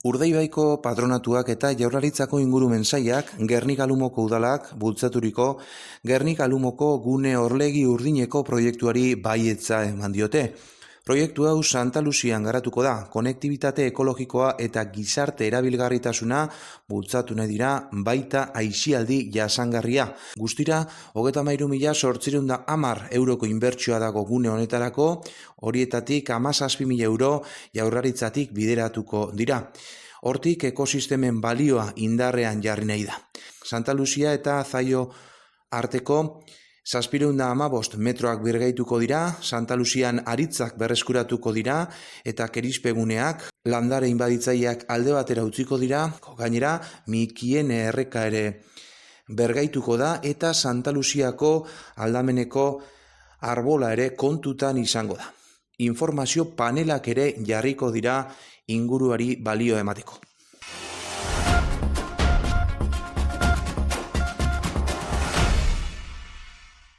Urdaibaiko patronatuak eta Jaurlaritzako ingurumen sailak Gernika-Lumoko udalak bultzaturiko Gernika-Lumoko gune orlegi urdineko proiektuari baietza eman diote. Proiektu hau Santa Luzian garatuko da, konektibitate ekologikoa eta gizarte erabilgarritasuna bultzatu nahi dira, baita aisialdi jasangarria. Guztira, 33.810 euroko inbertsioa dago gune honetarako, horietatik 17.000 euro Jaurlaritzatik bideratuko dira. Hortik ekosistemen balioa indarrean jarri nahi da. Santa Luzia eta Zaio arteko 715 metroak birgaituko dira, Santa Luzian aritzak berreskuratuko dira eta kerispeguneak, landare inbaditzaileak alde batera utziko dira, gainera Mikien erreka ere bergaituko da eta Santa Luziako aldameneko arbola ere kontutan izango da. Informazio panelak ere jarriko dira inguruari balio emateko.